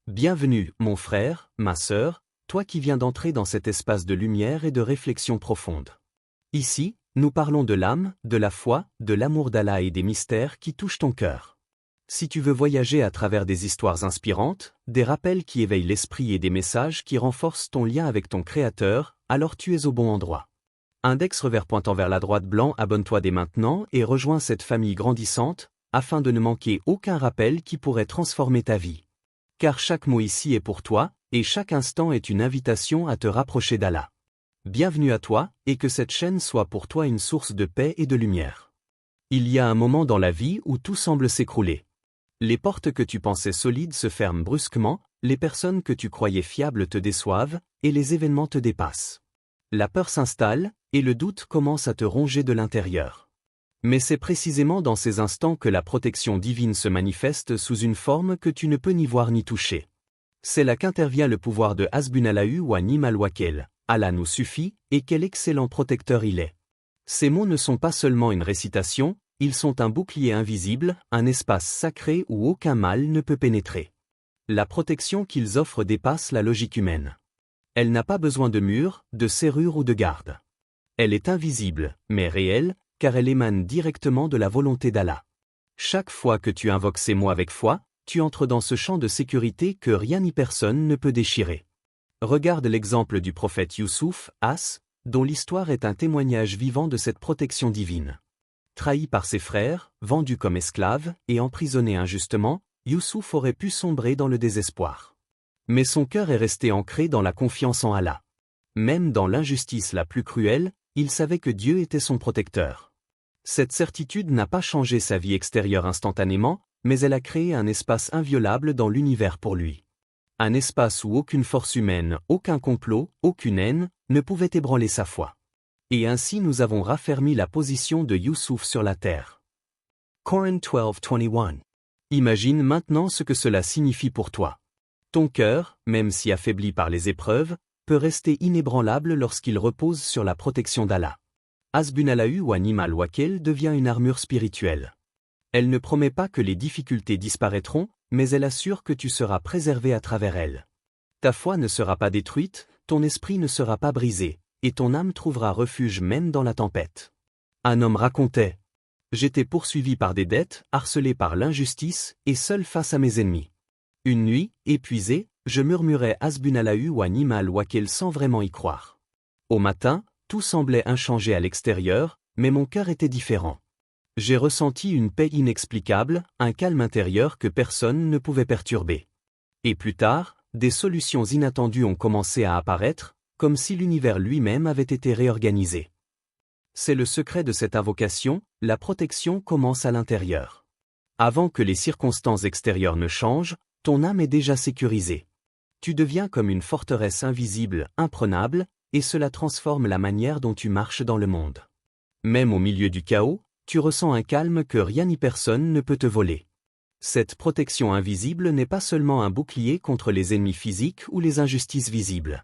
Bienvenue, mon frère, ma sœur, toi qui viens d'entrer dans cet espace de lumière et de réflexion profonde. Ici, nous parlons de l'âme, de la foi, de l'amour d'Allah et des mystères qui touchent ton cœur. Si tu veux voyager à travers des histoires inspirantes, des rappels qui éveillent l'esprit et des messages qui renforcent ton lien avec ton Créateur, alors tu es au bon endroit. Index revers pointant vers la droite blanc, abonne-toi dès maintenant et rejoins cette famille grandissante, afin de ne manquer aucun rappel qui pourrait transformer ta vie. Car chaque mot ici est pour toi, et chaque instant est une invitation à te rapprocher d'Allah. Bienvenue à toi, et que cette chaîne soit pour toi une source de paix et de lumière. Il y a un moment dans la vie où tout semble s'écrouler. Les portes que tu pensais solides se ferment brusquement, les personnes que tu croyais fiables te déçoivent, et les événements te dépassent. La peur s'installe, et le doute commence à te ronger de l'intérieur. Mais c'est précisément dans ces instants que la protection divine se manifeste sous une forme que tu ne peux ni voir ni toucher. C'est là qu'intervient le pouvoir de Hasbunallahu wa ni'mal wakeel. Allah nous suffit, et quel excellent protecteur il est. Ces mots ne sont pas seulement une récitation, ils sont un bouclier invisible, un espace sacré où aucun mal ne peut pénétrer. La protection qu'ils offrent dépasse la logique humaine. Elle n'a pas besoin de murs, de serrures ou de gardes. Elle est invisible, mais réelle, car elle émane directement de la volonté d'Allah. Chaque fois que tu invoques ces mots avec foi, tu entres dans ce champ de sécurité que rien ni personne ne peut déchirer. Regarde l'exemple du prophète Youssouf, dont l'histoire est un témoignage vivant de cette protection divine. Trahi par ses frères, vendu comme esclave, et emprisonné injustement, Youssouf aurait pu sombrer dans le désespoir. Mais son cœur est resté ancré dans la confiance en Allah. Même dans l'injustice la plus cruelle, il savait que Dieu était son protecteur. Cette certitude n'a pas changé sa vie extérieure instantanément, mais elle a créé un espace inviolable dans l'univers pour lui. Un espace où aucune force humaine, aucun complot, aucune haine, ne pouvait ébranler sa foi. Et ainsi nous avons raffermi la position de Youssouf sur la terre. Coran 12:21. Imagine maintenant ce que cela signifie pour toi. Ton cœur, même si affaibli par les épreuves, peut rester inébranlable lorsqu'il repose sur la protection d'Allah. Hasbunallahu wa ni'mal wakeel devient une armure spirituelle. Elle ne promet pas que les difficultés disparaîtront, mais elle assure que tu seras préservé à travers elles. Ta foi ne sera pas détruite, ton esprit ne sera pas brisé, et ton âme trouvera refuge même dans la tempête. Un homme racontait : j'étais poursuivi par des dettes, harcelé par l'injustice, et seul face à mes ennemis. Une nuit, épuisé, je murmurais Hasbunallahu wa ni'mal wakeel sans vraiment y croire. Au matin, tout semblait inchangé à l'extérieur, mais mon cœur était différent. J'ai ressenti une paix inexplicable, un calme intérieur que personne ne pouvait perturber. Et plus tard, des solutions inattendues ont commencé à apparaître, comme si l'univers lui-même avait été réorganisé. C'est le secret de cette invocation, la protection commence à l'intérieur. Avant que les circonstances extérieures ne changent, ton âme est déjà sécurisée. Tu deviens comme une forteresse invisible, imprenable, et cela transforme la manière dont tu marches dans le monde. Même au milieu du chaos, tu ressens un calme que rien ni personne ne peut te voler. Cette protection invisible n'est pas seulement un bouclier contre les ennemis physiques ou les injustices visibles.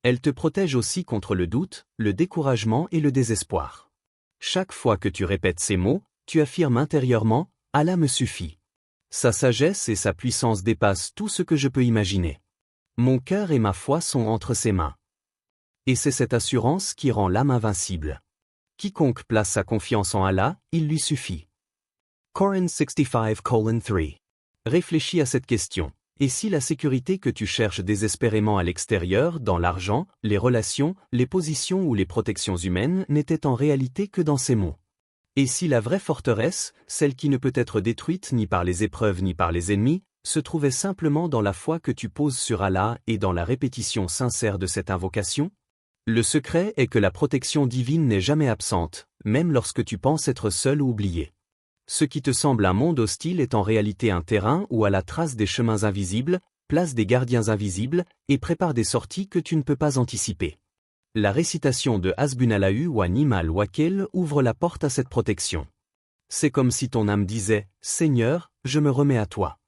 Elle te protège aussi contre le doute, le découragement et le désespoir. Chaque fois que tu répètes ces mots, tu affirmes intérieurement « Allah me suffit ». Sa sagesse et sa puissance dépassent tout ce que je peux imaginer. Mon cœur et ma foi sont entre ses mains. Et c'est cette assurance qui rend l'âme invincible. Quiconque place sa confiance en Allah, il lui suffit. Coran 65:3. Réfléchis à cette question. Et si la sécurité que tu cherches désespérément à l'extérieur, dans l'argent, les relations, les positions ou les protections humaines, n'était en réalité que dans ces mots? Et si la vraie forteresse, celle qui ne peut être détruite ni par les épreuves ni par les ennemis, se trouvait simplement dans la foi que tu poses sur Allah et dans la répétition sincère de cette invocation? Le secret est que la protection divine n'est jamais absente, même lorsque tu penses être seul ou oublié. Ce qui te semble un monde hostile est en réalité un terrain où à la trace des chemins invisibles, place des gardiens invisibles, et prépare des sorties que tu ne peux pas anticiper. La récitation de Hasbunallahu wa ni'mal wakeel ouvre la porte à cette protection. C'est comme si ton âme disait « Seigneur, je me remets à toi.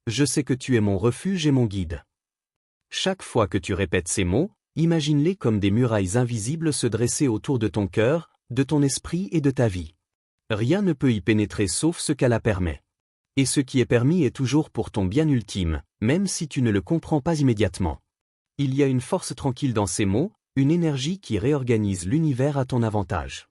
Je sais que tu es mon refuge et mon guide. » Chaque fois que tu répètes ces mots, imagine-les comme des murailles invisibles se dresser autour de ton cœur, de ton esprit et de ta vie. Rien ne peut y pénétrer sauf ce qu'Allah permet. Et ce qui est permis est toujours pour ton bien ultime, même si tu ne le comprends pas immédiatement. Il y a une force tranquille dans ces mots, une énergie qui réorganise l'univers à ton avantage.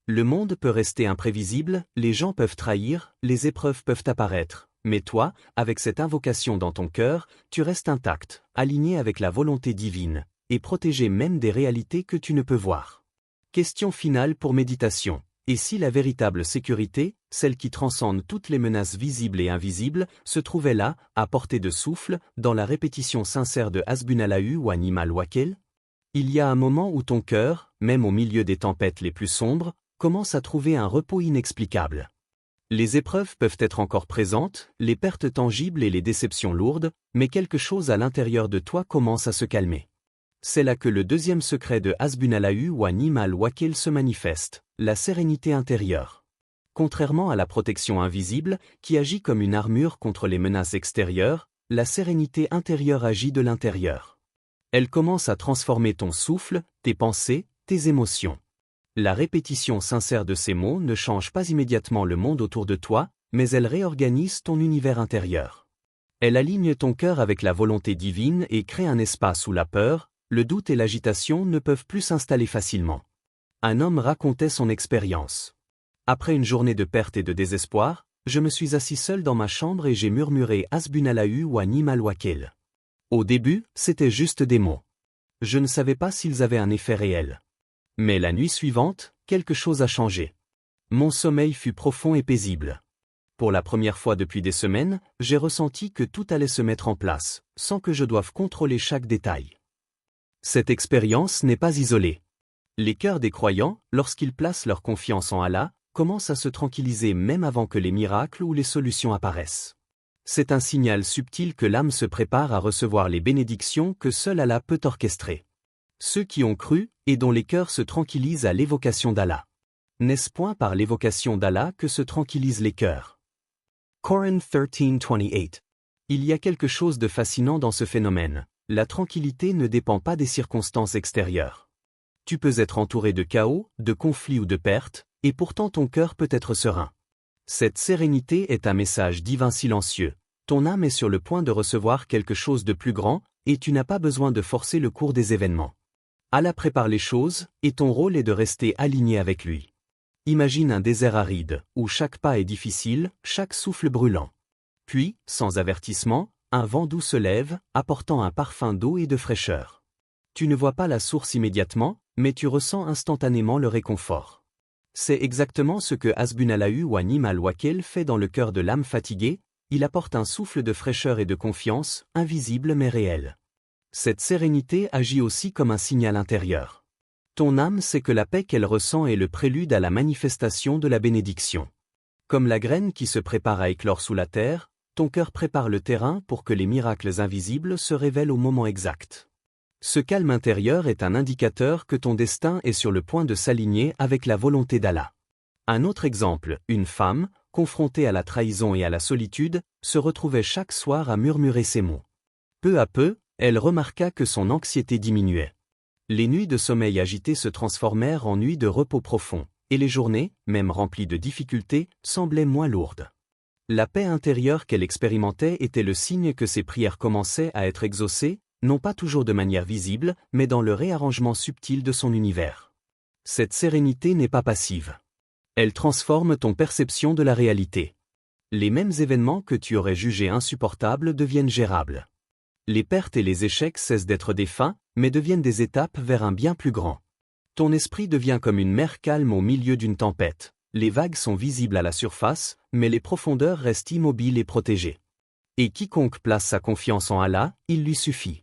Le monde peut rester imprévisible, les gens peuvent trahir, les épreuves peuvent apparaître, mais toi, avec cette invocation dans ton cœur, tu restes intact, aligné avec la volonté divine, et protégé même des réalités que tu ne peux voir. Question finale pour méditation. Et si la véritable sécurité, celle qui transcende toutes les menaces visibles et invisibles, se trouvait là, à portée de souffle, dans la répétition sincère de Hasbunallahu wa ni'mal wakil? Il y a un moment où ton cœur, même au milieu des tempêtes les plus sombres, commence à trouver un repos inexplicable. Les épreuves peuvent être encore présentes, les pertes tangibles et les déceptions lourdes, mais quelque chose à l'intérieur de toi commence à se calmer. C'est là que le deuxième secret de Hasbunallahu wa ni'mal wakil se manifeste, la sérénité intérieure. Contrairement à la protection invisible, qui agit comme une armure contre les menaces extérieures, la sérénité intérieure agit de l'intérieur. Elle commence à transformer ton souffle, tes pensées, tes émotions. La répétition sincère de ces mots ne change pas immédiatement le monde autour de toi, mais elle réorganise ton univers intérieur. Elle aligne ton cœur avec la volonté divine et crée un espace où la peur, le doute et l'agitation ne peuvent plus s'installer facilement. Un homme racontait son expérience. Après une journée de perte et de désespoir, je me suis assis seul dans ma chambre et j'ai murmuré Hasbunallahu wa ni'mal wakil. Au début, c'était juste des mots. Je ne savais pas s'ils avaient un effet réel. Mais la nuit suivante, quelque chose a changé. Mon sommeil fut profond et paisible. Pour la première fois depuis des semaines, j'ai ressenti que tout allait se mettre en place, sans que je doive contrôler chaque détail. Cette expérience n'est pas isolée. Les cœurs des croyants, lorsqu'ils placent leur confiance en Allah, commencent à se tranquilliser même avant que les miracles ou les solutions apparaissent. C'est un signal subtil que l'âme se prépare à recevoir les bénédictions que seul Allah peut orchestrer. Ceux qui ont cru, et dont les cœurs se tranquillisent à l'évocation d'Allah. N'est-ce point par l'évocation d'Allah que se tranquillisent les cœurs? Coran 13:28. Il y a quelque chose de fascinant dans ce phénomène. La tranquillité ne dépend pas des circonstances extérieures. Tu peux être entouré de chaos, de conflits ou de pertes, et pourtant ton cœur peut être serein. Cette sérénité est un message divin silencieux. Ton âme est sur le point de recevoir quelque chose de plus grand, et tu n'as pas besoin de forcer le cours des événements. Allah prépare les choses, et ton rôle est de rester aligné avec lui. Imagine un désert aride, où chaque pas est difficile, chaque souffle brûlant. Puis, sans avertissement, un vent doux se lève, apportant un parfum d'eau et de fraîcheur. Tu ne vois pas la source immédiatement, mais tu ressens instantanément le réconfort. C'est exactement ce que Hasbunallahu wa ni'mal wakil fait dans le cœur de l'âme fatiguée, il apporte un souffle de fraîcheur et de confiance, invisible mais réel. Cette sérénité agit aussi comme un signal intérieur. Ton âme sait que la paix qu'elle ressent est le prélude à la manifestation de la bénédiction. Comme la graine qui se prépare à éclore sous la terre, ton cœur prépare le terrain pour que les miracles invisibles se révèlent au moment exact. Ce calme intérieur est un indicateur que ton destin est sur le point de s'aligner avec la volonté d'Allah. Un autre exemple, une femme, confrontée à la trahison et à la solitude, se retrouvait chaque soir à murmurer ces mots. Peu à peu, elle remarqua que son anxiété diminuait. Les nuits de sommeil agité se transformèrent en nuits de repos profond, et les journées, même remplies de difficultés, semblaient moins lourdes. La paix intérieure qu'elle expérimentait était le signe que ses prières commençaient à être exaucées, non pas toujours de manière visible, mais dans le réarrangement subtil de son univers. Cette sérénité n'est pas passive. Elle transforme ton perception de la réalité. Les mêmes événements que tu aurais jugés insupportables deviennent gérables. Les pertes et les échecs cessent d'être des fins, mais deviennent des étapes vers un bien plus grand. Ton esprit devient comme une mer calme au milieu d'une tempête. Les vagues sont visibles à la surface, mais les profondeurs restent immobiles et protégées. Et quiconque place sa confiance en Allah, il lui suffit.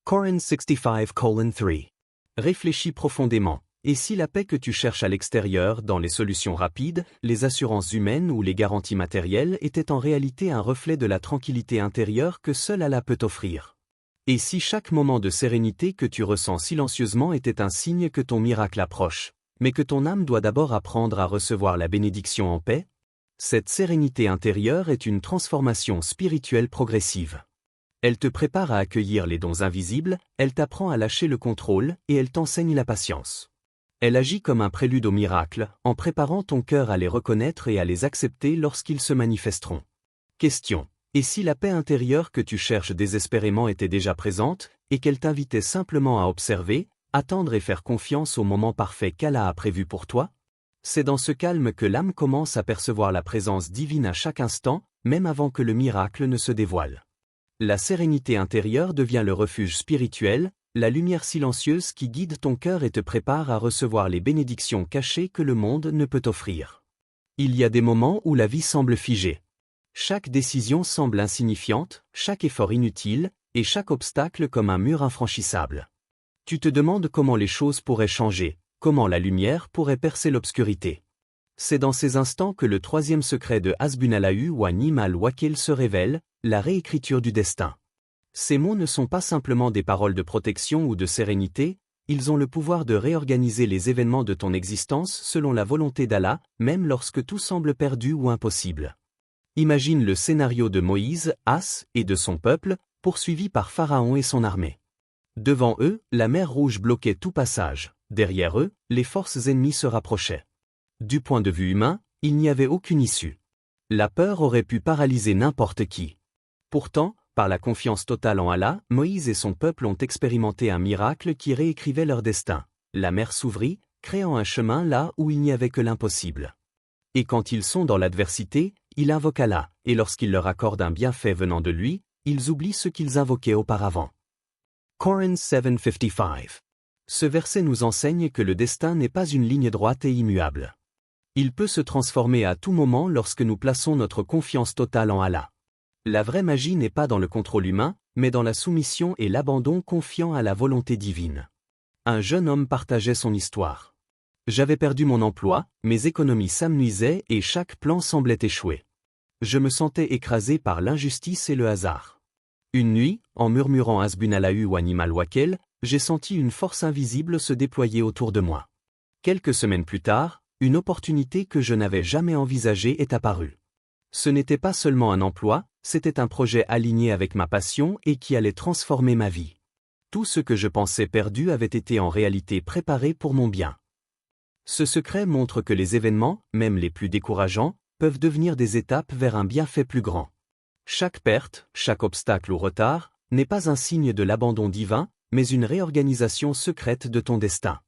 Coran 65:3. Réfléchis profondément. Et si la paix que tu cherches à l'extérieur, dans les solutions rapides, les assurances humaines ou les garanties matérielles était en réalité un reflet de la tranquillité intérieure que seul Allah peut offrir? Et si chaque moment de sérénité que tu ressens silencieusement était un signe que ton miracle approche, mais que ton âme doit d'abord apprendre à recevoir la bénédiction en paix? Cette sérénité intérieure est une transformation spirituelle progressive. Elle te prépare à accueillir les dons invisibles, elle t'apprend à lâcher le contrôle et elle t'enseigne la patience. Elle agit comme un prélude au miracle, en préparant ton cœur à les reconnaître et à les accepter lorsqu'ils se manifesteront. Question. Et si la paix intérieure que tu cherches désespérément était déjà présente, et qu'elle t'invitait simplement à observer, attendre et faire confiance au moment parfait qu'Allah a prévu pour toi? C'est dans ce calme que l'âme commence à percevoir la présence divine à chaque instant, même avant que le miracle ne se dévoile. La sérénité intérieure devient le refuge spirituel, la lumière silencieuse qui guide ton cœur et te prépare à recevoir les bénédictions cachées que le monde ne peut offrir. Il y a des moments où la vie semble figée. Chaque décision semble insignifiante, chaque effort inutile, et chaque obstacle comme un mur infranchissable. Tu te demandes comment les choses pourraient changer, comment la lumière pourrait percer l'obscurité. C'est dans ces instants que le troisième secret de Hasbunallahu wa ni'mal wakil se révèle, la réécriture du destin. Ces mots ne sont pas simplement des paroles de protection ou de sérénité, ils ont le pouvoir de réorganiser les événements de ton existence selon la volonté d'Allah, même lorsque tout semble perdu ou impossible. Imagine le scénario de Moïse, As, et de son peuple, poursuivis par Pharaon et son armée. Devant eux, la mer Rouge bloquait tout passage, derrière eux, les forces ennemies se rapprochaient. Du point de vue humain, il n'y avait aucune issue. La peur aurait pu paralyser n'importe qui. Pourtant, par la confiance totale en Allah, Moïse et son peuple ont expérimenté un miracle qui réécrivait leur destin. La mer s'ouvrit, créant un chemin là où il n'y avait que l'impossible. Et quand ils sont dans l'adversité, ils invoquent Allah, et lorsqu'il leur accorde un bienfait venant de lui, ils oublient ce qu'ils invoquaient auparavant. Quran 7:55. Ce verset nous enseigne que le destin n'est pas une ligne droite et immuable. Il peut se transformer à tout moment lorsque nous plaçons notre confiance totale en Allah. La vraie magie n'est pas dans le contrôle humain, mais dans la soumission et l'abandon confiant à la volonté divine. Un jeune homme partageait son histoire. J'avais perdu mon emploi, mes économies s'amenuisaient et chaque plan semblait échouer. Je me sentais écrasé par l'injustice et le hasard. Une nuit, en murmurant Hasbunallahu wa ni'mal wakil, j'ai senti une force invisible se déployer autour de moi. Quelques semaines plus tard, une opportunité que je n'avais jamais envisagée est apparue. Ce n'était pas seulement un emploi, c'était un projet aligné avec ma passion et qui allait transformer ma vie. Tout ce que je pensais perdu avait été en réalité préparé pour mon bien. Ce secret montre que les événements, même les plus décourageants, peuvent devenir des étapes vers un bienfait plus grand. Chaque perte, chaque obstacle ou retard, n'est pas un signe de l'abandon divin, mais une réorganisation secrète de ton destin.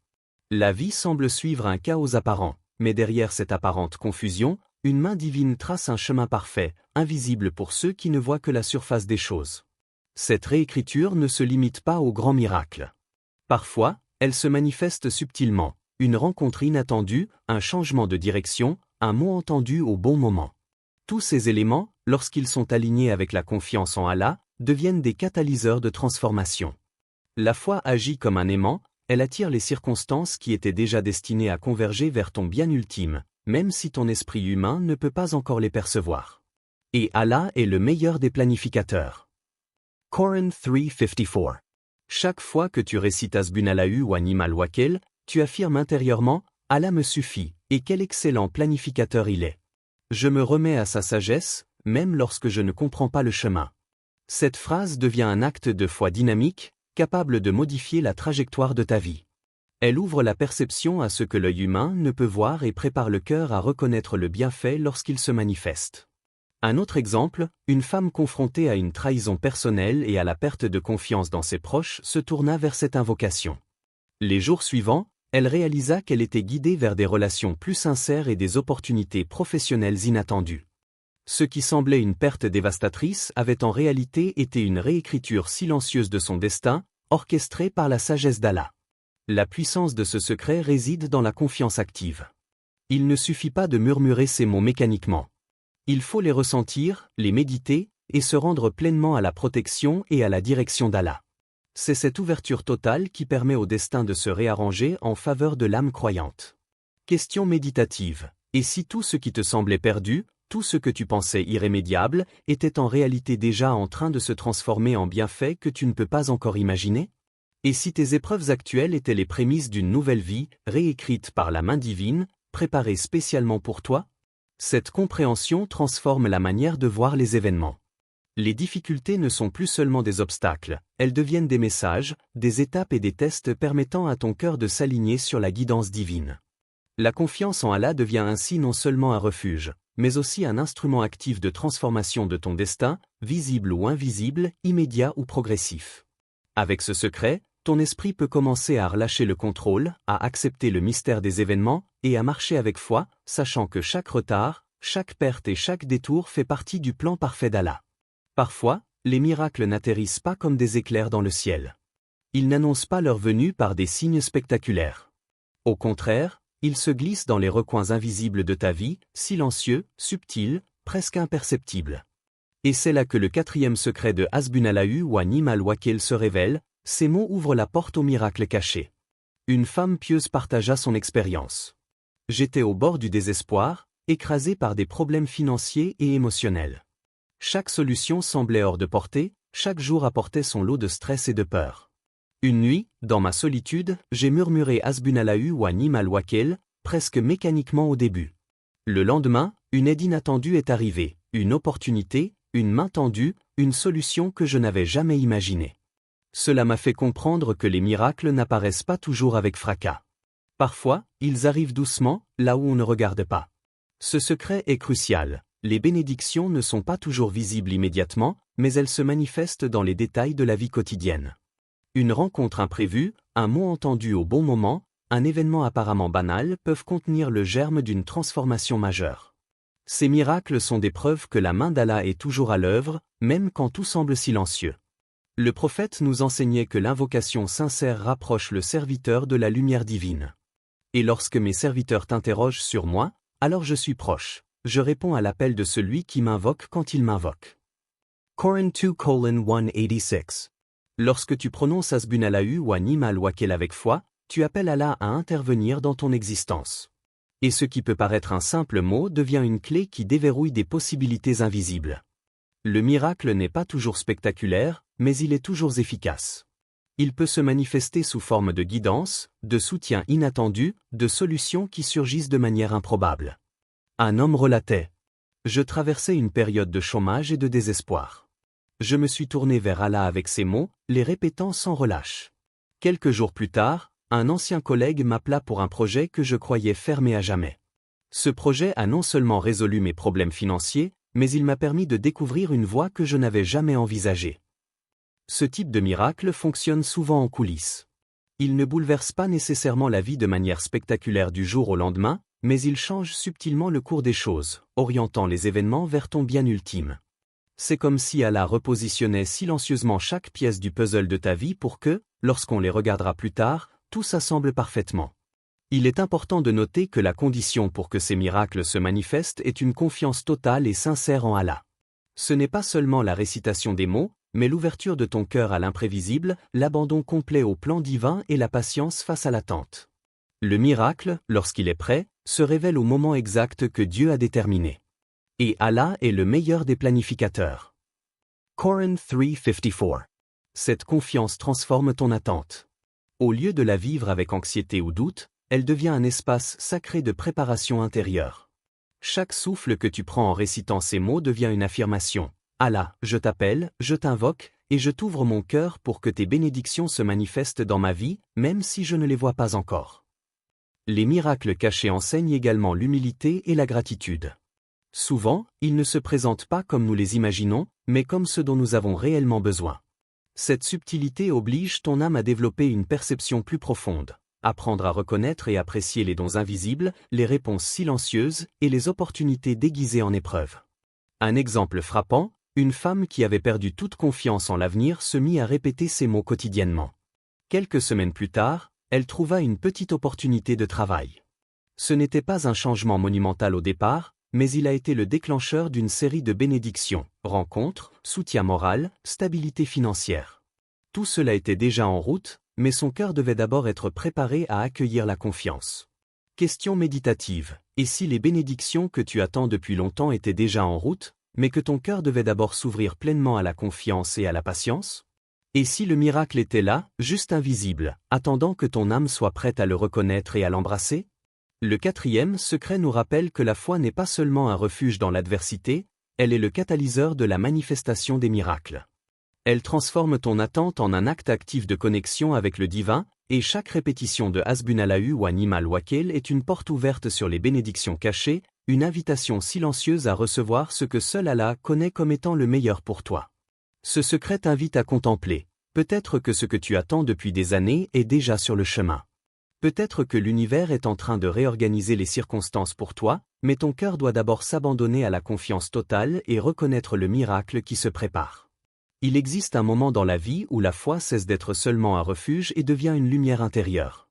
La vie semble suivre un chaos apparent, mais derrière cette apparente confusion, une main divine trace un chemin parfait, invisible pour ceux qui ne voient que la surface des choses. Cette réécriture ne se limite pas aux grands miracles. Parfois, elle se manifeste subtilement, une rencontre inattendue, un changement de direction, un mot entendu au bon moment. Tous ces éléments, lorsqu'ils sont alignés avec la confiance en Allah, deviennent des catalyseurs de transformation. La foi agit comme un aimant, elle attire les circonstances qui étaient déjà destinées à converger vers ton bien ultime, même si ton esprit humain ne peut pas encore les percevoir. Et Allah est le meilleur des planificateurs. Quran 3:54. Chaque fois que tu récites Hasbunallahu wa ni'mal wakil, tu affirmes intérieurement « Allah me suffit, et quel excellent planificateur il est. Je me remets à sa sagesse, même lorsque je ne comprends pas le chemin. » Cette phrase devient un acte de foi dynamique, capable de modifier la trajectoire de ta vie. Elle ouvre la perception à ce que l'œil humain ne peut voir et prépare le cœur à reconnaître le bienfait lorsqu'il se manifeste. Un autre exemple, une femme confrontée à une trahison personnelle et à la perte de confiance dans ses proches se tourna vers cette invocation. Les jours suivants, elle réalisa qu'elle était guidée vers des relations plus sincères et des opportunités professionnelles inattendues. Ce qui semblait une perte dévastatrice avait en réalité été une réécriture silencieuse de son destin, orchestrée par la sagesse d'Allah. La puissance de ce secret réside dans la confiance active. Il ne suffit pas de murmurer ces mots mécaniquement. Il faut les ressentir, les méditer, et se rendre pleinement à la protection et à la direction d'Allah. C'est cette ouverture totale qui permet au destin de se réarranger en faveur de l'âme croyante. Question méditative. Et si tout ce qui te semblait perdu, tout ce que tu pensais irrémédiable, était en réalité déjà en train de se transformer en bienfait que tu ne peux pas encore imaginer? Et si tes épreuves actuelles étaient les prémices d'une nouvelle vie, réécrite par la main divine, préparée spécialement pour toi? Cette compréhension transforme la manière de voir les événements. Les difficultés ne sont plus seulement des obstacles, elles deviennent des messages, des étapes et des tests permettant à ton cœur de s'aligner sur la guidance divine. La confiance en Allah devient ainsi non seulement un refuge, mais aussi un instrument actif de transformation de ton destin, visible ou invisible, immédiat ou progressif. Avec ce secret, ton esprit peut commencer à relâcher le contrôle, à accepter le mystère des événements, et à marcher avec foi, sachant que chaque retard, chaque perte et chaque détour fait partie du plan parfait d'Allah. Parfois, les miracles n'atterrissent pas comme des éclairs dans le ciel. Ils n'annoncent pas leur venue par des signes spectaculaires. Au contraire, ils se glissent dans les recoins invisibles de ta vie, silencieux, subtils, presque imperceptibles. Et c'est là que le quatrième secret de Hasbunallahu wa ni'mal wakil se révèle, ces mots ouvrent la porte au miracle caché. Une femme pieuse partagea son expérience. J'étais au bord du désespoir, écrasé par des problèmes financiers et émotionnels. Chaque solution semblait hors de portée, chaque jour apportait son lot de stress et de peur. Une nuit, dans ma solitude, j'ai murmuré Hasbunallahu wa ni'mal wakil, presque mécaniquement au début. Le lendemain, une aide inattendue est arrivée, une opportunité, une main tendue, une solution que je n'avais jamais imaginée. Cela m'a fait comprendre que les miracles n'apparaissent pas toujours avec fracas. Parfois, ils arrivent doucement, là où on ne regarde pas. Ce secret est crucial. Les bénédictions ne sont pas toujours visibles immédiatement, mais elles se manifestent dans les détails de la vie quotidienne. Une rencontre imprévue, un mot entendu au bon moment, un événement apparemment banal peuvent contenir le germe d'une transformation majeure. Ces miracles sont des preuves que la main d'Allah est toujours à l'œuvre, même quand tout semble silencieux. Le prophète nous enseignait que l'invocation sincère rapproche le serviteur de la lumière divine. Et lorsque mes serviteurs t'interrogent sur moi, alors je suis proche. Je réponds à l'appel de celui qui m'invoque quand il m'invoque. Coran 2:186. Lorsque tu prononces Hasbunallahu wa ni'mal wakil avec foi, tu appelles Allah à intervenir dans ton existence. Et ce qui peut paraître un simple mot devient une clé qui déverrouille des possibilités invisibles. Le miracle n'est pas toujours spectaculaire, mais il est toujours efficace. Il peut se manifester sous forme de guidance, de soutien inattendu, de solutions qui surgissent de manière improbable. Un homme relatait. Je traversais une période de chômage et de désespoir. Je me suis tourné vers Allah avec ces mots, les répétant sans relâche. Quelques jours plus tard, un ancien collègue m'appela pour un projet que je croyais fermé à jamais. Ce projet a non seulement résolu mes problèmes financiers, mais il m'a permis de découvrir une voie que je n'avais jamais envisagée. Ce type de miracle fonctionne souvent en coulisses. Il ne bouleverse pas nécessairement la vie de manière spectaculaire du jour au lendemain, mais il change subtilement le cours des choses, orientant les événements vers ton bien ultime. C'est comme si Allah repositionnait silencieusement chaque pièce du puzzle de ta vie pour que, lorsqu'on les regardera plus tard, tout s'assemble parfaitement. Il est important de noter que la condition pour que ces miracles se manifestent est une confiance totale et sincère en Allah. Ce n'est pas seulement la récitation des mots, mais l'ouverture de ton cœur à l'imprévisible, l'abandon complet au plan divin et la patience face à l'attente. Le miracle, lorsqu'il est prêt, se révèle au moment exact que Dieu a déterminé. Et Allah est le meilleur des planificateurs. Coran 3:54. Cette confiance transforme ton attente. Au lieu de la vivre avec anxiété ou doute, elle devient un espace sacré de préparation intérieure. Chaque souffle que tu prends en récitant ces mots devient une affirmation. Allah, je t'appelle, je t'invoque, et je t'ouvre mon cœur pour que tes bénédictions se manifestent dans ma vie, même si je ne les vois pas encore. Les miracles cachés enseignent également l'humilité et la gratitude. Souvent, ils ne se présentent pas comme nous les imaginons, mais comme ce dont nous avons réellement besoin. Cette subtilité oblige ton âme à développer une perception plus profonde, apprendre à reconnaître et apprécier les dons invisibles, les réponses silencieuses et les opportunités déguisées en épreuves. Un exemple frappant, une femme qui avait perdu toute confiance en l'avenir se mit à répéter ces mots quotidiennement. Quelques semaines plus tard, elle trouva une petite opportunité de travail. Ce n'était pas un changement monumental au départ, mais il a été le déclencheur d'une série de bénédictions, rencontres, soutien moral, stabilité financière. Tout cela était déjà en route, mais son cœur devait d'abord être préparé à accueillir la confiance. Question méditative. Et si les bénédictions que tu attends depuis longtemps étaient déjà en route, mais que ton cœur devait d'abord s'ouvrir pleinement à la confiance et à la patience? Et si le miracle était là, juste invisible, attendant que ton âme soit prête à le reconnaître et à l'embrasser? Le quatrième secret nous rappelle que la foi n'est pas seulement un refuge dans l'adversité, elle est le catalyseur de la manifestation des miracles. Elle transforme ton attente en un acte actif de connexion avec le divin, et chaque répétition de Hasbunallahu wa ni'mal wakil est une porte ouverte sur les bénédictions cachées, Une invitation silencieuse à recevoir ce que seul Allah connaît comme étant le meilleur pour toi. Ce secret t'invite à contempler. Peut-être que ce que tu attends depuis des années est déjà sur le chemin. Peut-être que l'univers est en train de réorganiser les circonstances pour toi, mais ton cœur doit d'abord s'abandonner à la confiance totale et reconnaître le miracle qui se prépare. Il existe un moment dans la vie où la foi cesse d'être seulement un refuge et devient une lumière intérieure.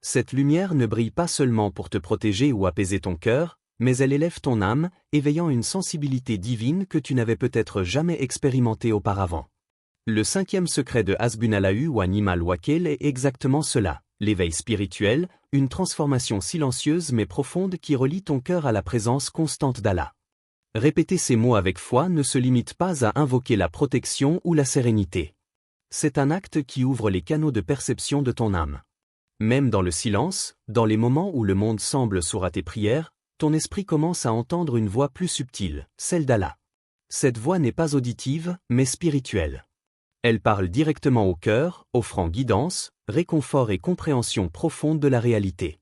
Cette lumière ne brille pas seulement pour te protéger ou apaiser ton cœur, mais elle élève ton âme, éveillant une sensibilité divine que tu n'avais peut-être jamais expérimentée auparavant. Le 5e secret de Hasbunallahu wa ni'mal wakeel est exactement cela, l'éveil spirituel, une transformation silencieuse mais profonde qui relie ton cœur à la présence constante d'Allah. Répéter ces mots avec foi ne se limite pas à invoquer la protection ou la sérénité. C'est un acte qui ouvre les canaux de perception de ton âme. Même dans le silence, dans les moments où le monde semble sourd à tes prières, ton esprit commence à entendre une voix plus subtile, celle d'Allah. Cette voix n'est pas auditive, mais spirituelle. Elle parle directement au cœur, offrant guidance, réconfort et compréhension profonde de la réalité.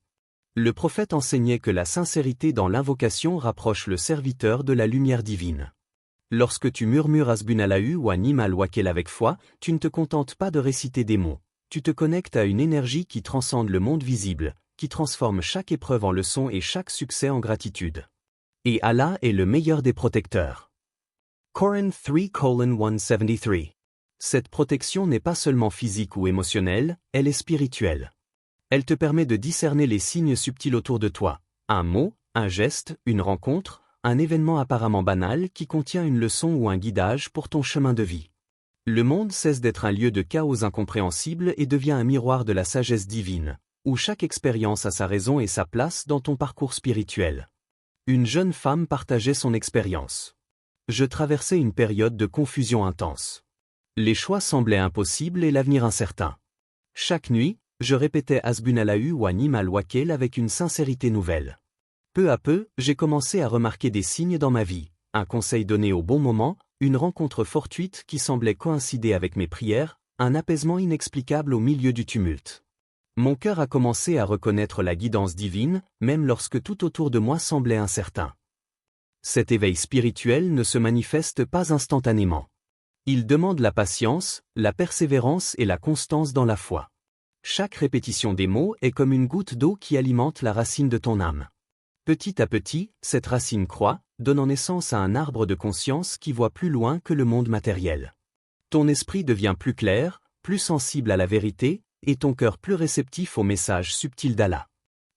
Le prophète enseignait que la sincérité dans l'invocation rapproche le serviteur de la lumière divine. Lorsque tu murmures Hasbunallahu wa ni'mal wakeel avec foi, tu ne te contentes pas de réciter des mots. Tu te connectes à une énergie qui transcende le monde visible, qui transforme chaque épreuve en leçon et chaque succès en gratitude. Et Allah est le meilleur des protecteurs. Coran 3:173. Cette protection n'est pas seulement physique ou émotionnelle, elle est spirituelle. Elle te permet de discerner les signes subtils autour de toi, un mot, un geste, une rencontre, un événement apparemment banal qui contient une leçon ou un guidage pour ton chemin de vie. Le monde cesse d'être un lieu de chaos incompréhensible et devient un miroir de la sagesse divine, où chaque expérience a sa raison et sa place dans ton parcours spirituel. Une jeune femme partageait son expérience. Je traversais une période de confusion intense. Les choix semblaient impossibles et l'avenir incertain. Chaque nuit, je répétais Hasbunallahu wa ni'mal wakeel avec une sincérité nouvelle. Peu à peu, j'ai commencé à remarquer des signes dans ma vie, un conseil donné au bon moment, une rencontre fortuite qui semblait coïncider avec mes prières, un apaisement inexplicable au milieu du tumulte. Mon cœur a commencé à reconnaître la guidance divine, même lorsque tout autour de moi semblait incertain. Cet éveil spirituel ne se manifeste pas instantanément. Il demande la patience, la persévérance et la constance dans la foi. Chaque répétition des mots est comme une goutte d'eau qui alimente la racine de ton âme. Petit à petit, cette racine croît, donnant naissance à un arbre de conscience qui voit plus loin que le monde matériel. Ton esprit devient plus clair, plus sensible à la vérité, et ton cœur plus réceptif aux messages subtils d'Allah.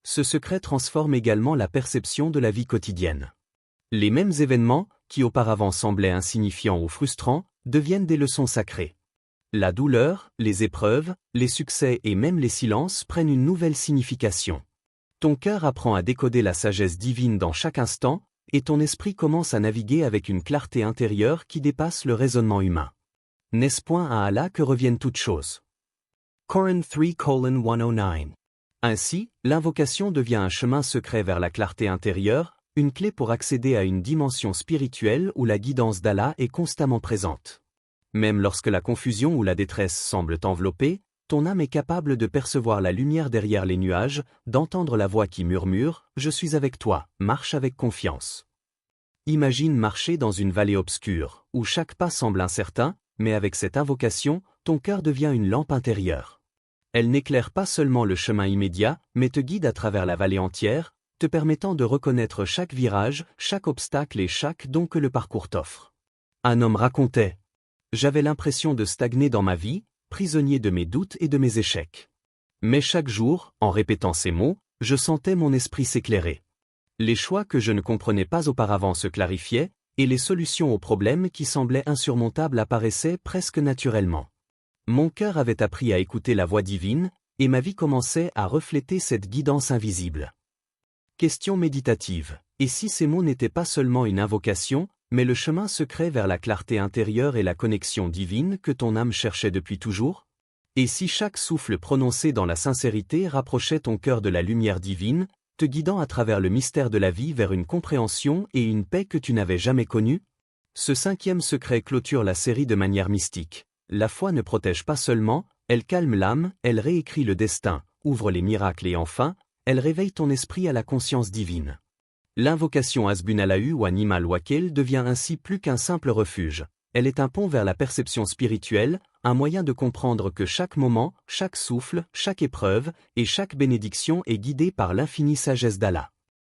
Ce secret transforme également la perception de la vie quotidienne. Les mêmes événements, qui auparavant semblaient insignifiants ou frustrants, deviennent des leçons sacrées. La douleur, les épreuves, les succès et même les silences prennent une nouvelle signification. Ton cœur apprend à décoder la sagesse divine dans chaque instant, et ton esprit commence à naviguer avec une clarté intérieure qui dépasse le raisonnement humain. N'est-ce point à Allah que reviennent toutes choses? Coran 3:109. Ainsi, l'invocation devient un chemin secret vers la clarté intérieure, une clé pour accéder à une dimension spirituelle où la guidance d'Allah est constamment présente. Même lorsque la confusion ou la détresse semblent t'envelopper, ton âme est capable de percevoir la lumière derrière les nuages, d'entendre la voix qui murmure « Je suis avec toi, marche avec confiance ». Imagine marcher dans une vallée obscure, où chaque pas semble incertain, mais avec cette invocation, ton cœur devient une lampe intérieure. Elle n'éclaire pas seulement le chemin immédiat, mais te guide à travers la vallée entière, te permettant de reconnaître chaque virage, chaque obstacle et chaque don que le parcours t'offre. Un homme racontait: j'avais l'impression de stagner dans ma vie, prisonnier de mes doutes et de mes échecs. Mais chaque jour, en répétant ces mots, je sentais mon esprit s'éclairer. Les choix que je ne comprenais pas auparavant se clarifiaient, et les solutions aux problèmes qui semblaient insurmontables apparaissaient presque naturellement. Mon cœur avait appris à écouter la voix divine, et ma vie commençait à refléter cette guidance invisible. Question méditative. Et si ces mots n'étaient pas seulement une invocation, mais le chemin secret vers la clarté intérieure et la connexion divine que ton âme cherchait depuis toujours? Et si chaque souffle prononcé dans la sincérité rapprochait ton cœur de la lumière divine, te guidant à travers le mystère de la vie vers une compréhension et une paix que tu n'avais jamais connues? Ce 5e secret clôture la série de manière mystique. La foi ne protège pas seulement, elle calme l'âme, elle réécrit le destin, ouvre les miracles et enfin, elle réveille ton esprit à la conscience divine. L'invocation Hasbunallahu wa Ni'mal Wakil devient ainsi plus qu'un simple refuge. Elle est un pont vers la perception spirituelle, un moyen de comprendre que chaque moment, chaque souffle, chaque épreuve et chaque bénédiction est guidée par l'infinie sagesse d'Allah.